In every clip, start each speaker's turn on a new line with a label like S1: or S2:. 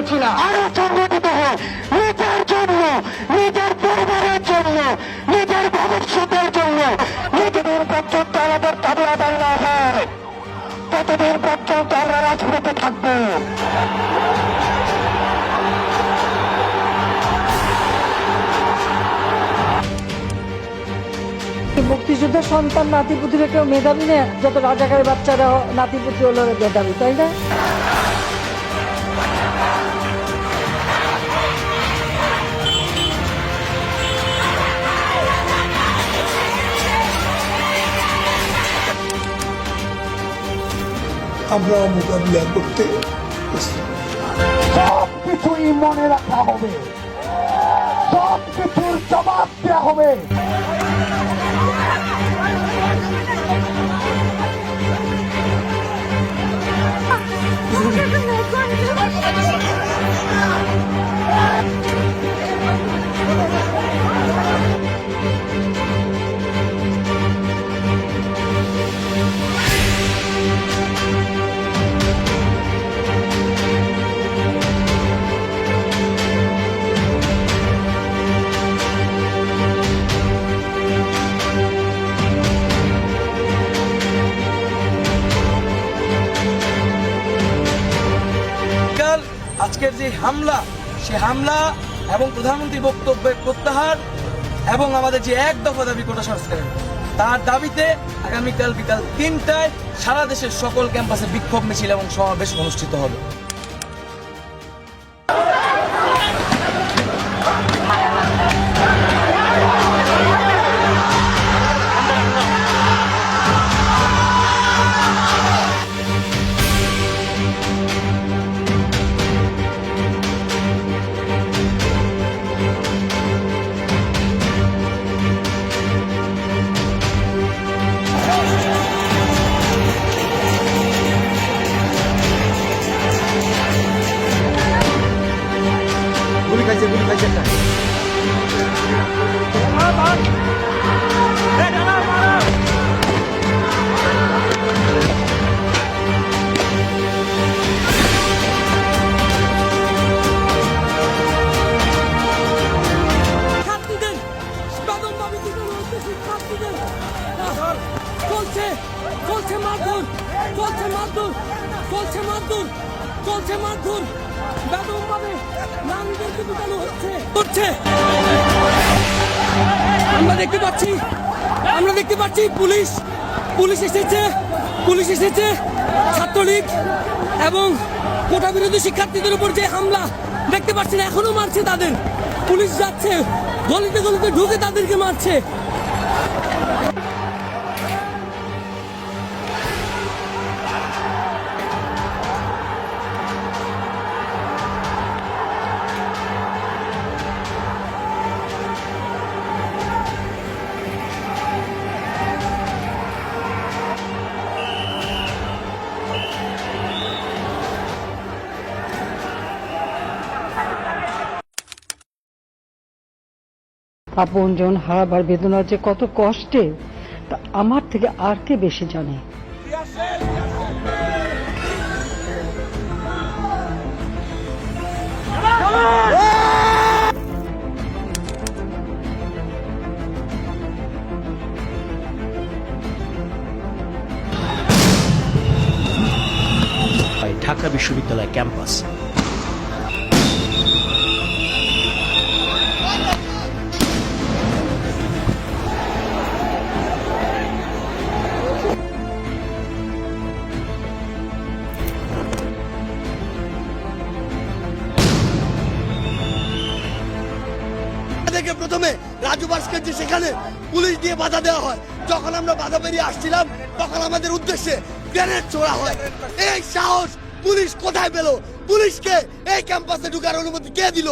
S1: বলছি না, আরো সংগঠিত হয় নিজের জন্য, নিজের পরিবারের জন্য, নিজের ভবিষ্যতের জন্য। নিজেদের পর্যন্ত আমাদের দাবি আদায় না হয় ততদিন পর্যন্ত আমরা রাজপথে থাকবো।
S2: মুক্তিযুদ্ধের সন্তান নাতিপুতিরা কেউ মেধাবী না, যত রাজাকারের বাচ্চারা নাতিপুতি হলো মেধাবী, তাই না?
S3: আমরা মোকাবিলা করতে
S1: সব কিছুই মনে রাখা হবে, সব কিছুর জবাব দেওয়া হবে।
S4: আজকের যে হামলা, সে হামলা এবং প্রধানমন্ত্রী বক্তব্যের প্রত্যাহার এবং আমাদের যে এক দফা দাবি কোটা সংস্কার, তার দাবিতে আগামীকাল বিকাল ৩টায় সারা দেশের সকল ক্যাম্পাসে বিক্ষোভ মিছিল এবং সমাবেশ অনুষ্ঠিত হবে। আমরা দেখতে পাচ্ছি পুলিশ এসেছে ছাত্রলীগ এবং কোটা বিরোধী শিক্ষার্থীদের উপর যে হামলা দেখতে পাচ্ছি না, এখনো মারছে তাদের। পুলিশ যাচ্ছে গলিতে গলিতে ঢুকে তাদেরকে মারছে।
S2: আপনজন হারাবার বেদনা যে কত কষ্টে, তা আমার থেকে আর কে বেশি জানে।
S5: ঢাকা বিশ্ববিদ্যালয় ক্যাম্পাস।
S6: প্রথমে রাজু ভাস্কর্য সেখানে পুলিশ দিয়ে বাধা দেওয়া হয়। যখন আমরা বাধা পেরিয়ে আসছিলাম তখন আমাদের উদ্দেশ্যে গ্রেনেড ছোড়া হয়। এই সাহস পুলিশ কোথায় পেল? পুলিশকে এই ক্যাম্পাসে ঢুকার অনুমতি কে দিল?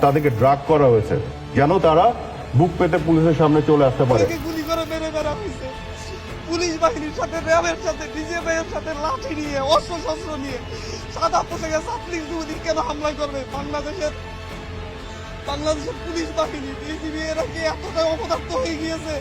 S7: তাদেরকে ড্রাগ করা হয়েছে যেন তারা বুক পেতে পুলিশের সামনে চলে আসতে পারে।
S6: গুলি করে মেরে মেরা হয়েছে পুলিশ বাহিনীর সাথে, র্যাবের সাথে, ডিজিএফআইয়ের সাথে লাঠি নিয়ে, অস্ত্র শস্ত্র নিয়ে সাদা পোশাকে ছাত্রী যুবতী কেন হামলা করবে? বাংলাদেশের পুলিশ বাহিনী, বিজিবি এরা কি এতটাই অপদার্থ হয়ে গিয়েছে?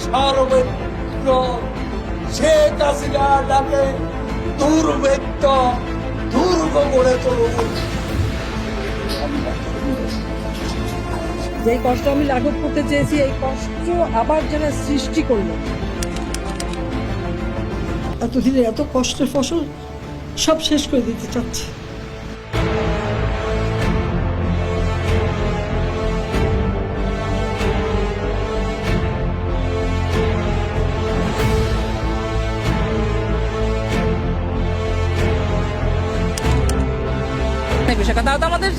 S4: সর্বত্র শেখ হাসিনা ডাকে দুর্বৃত্ত দুর্গ গড়ে তুলুন।
S2: যেই কষ্ট আমি লাঘব করতে চেয়েছি, এই কষ্ট আবার যেন সৃষ্টি করলো। এতদিনে এত কষ্টের ফসল সব শেষ করে দিতে চাচ্ছি।
S8: বিষয় তারা তো আমাদের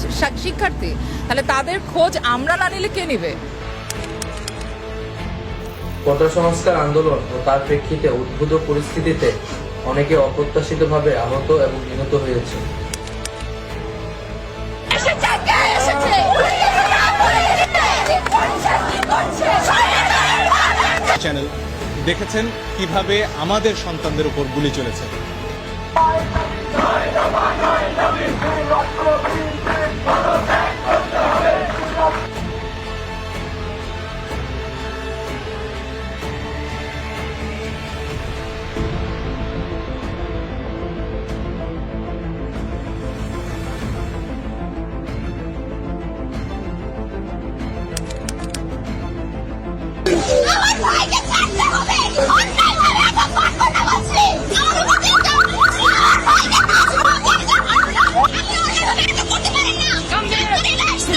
S8: শিক্ষার্থী, তাহলে তাদের খোঁজ আমরা না নিলে কে নেবে?
S9: কোটা সংস্কার আন্দোলন ও তার প্রেক্ষিতে উদ্ভূত পরিস্থিতিতে অনেকে অপ্রত্যাশিতভাবে আহত এবং নিহত হয়েছে।
S10: চ্যানেল দেখেছেন কিভাবে আমাদের সন্তানদের উপর গুলি চলেছে।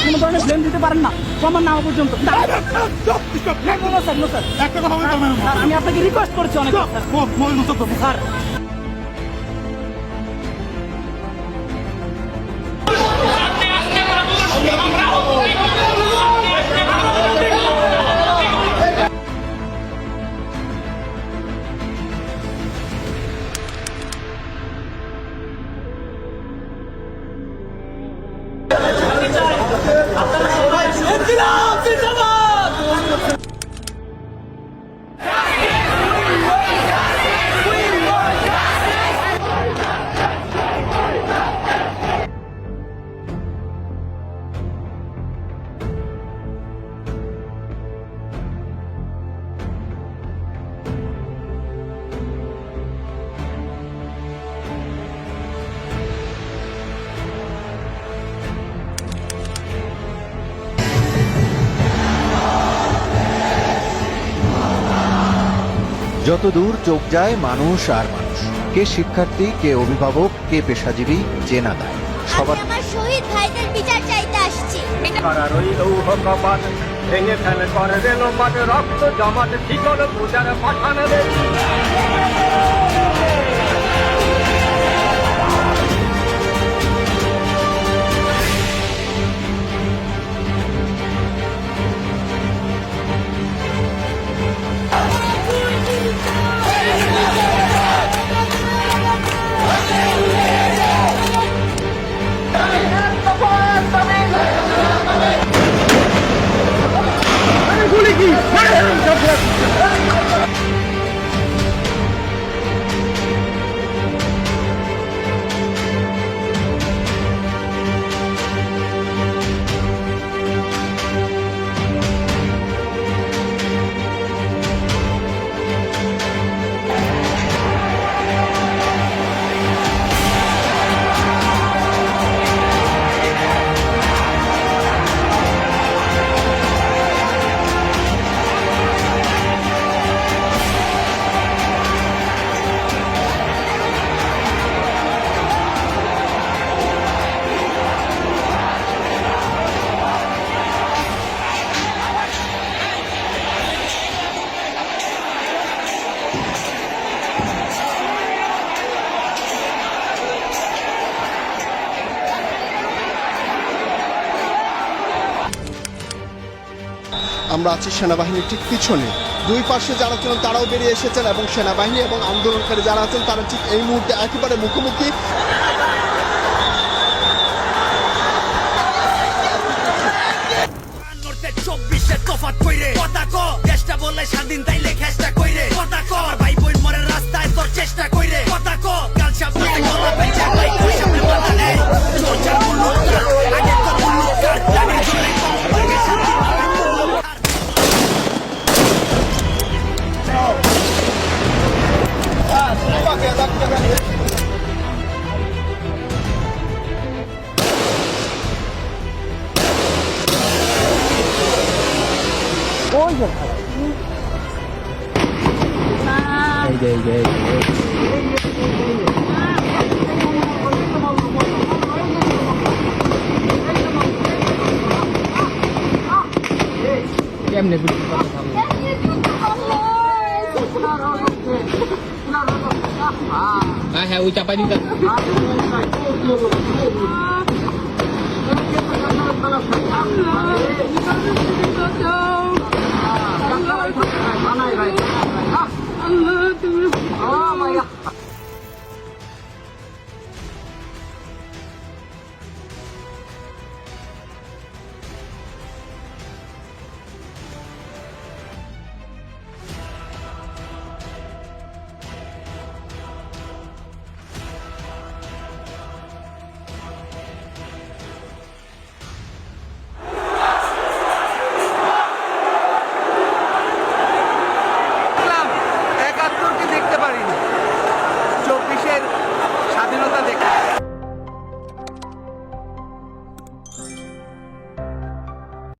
S2: কোনো ধরনের ব্লেম দিতে পারেন না প্রমাণ না হওয়া পর্যন্ত। আমি আপনাকে রিকোয়েস্ট করেছি অনেক। স্যার
S11: যত দূর চোখ যায় মানুষ আর মানুষ, কে শিক্ষার্থী, কে অভিভাবক, কে পেশাজীবী, চেনা দায় সবার।
S12: আমার শহীদ ভাইদের বিচার চাইতে আসছি।
S1: ভেঙে ফেলে করে রেল মাঠে রক্ত জমাট শিকল পূজার পাঠানো।
S6: আমরা আছি সেনাবাহিনীর ঠিক পিছনে। দুই পাশে যারা ছিলেন তারাও বেরিয়ে এসেছেন এবং সেনাবাহিনী এবং আন্দোলনকারী যারা আছেন তারা ঠিক এই মুহূর্তে একেবারে মুখোমুখি।
S1: তফাৎ কইরে কথা ক দেশটা বলে স্বাধীন তাইলে খেষ্টা কইরে কথা ক ভাই বোন মরে রাস্তায় তোর চেষ্টা কইরে কথা ক কাল সামনে গলা বেচা ভাই কই সামনে মাথা নেই তোর চার মুলুক আগে তোর মুলুক জানি চলে কম লাগে শান্তি
S2: ওই যে
S5: হ্যাঁ ওই চাপাই দিতে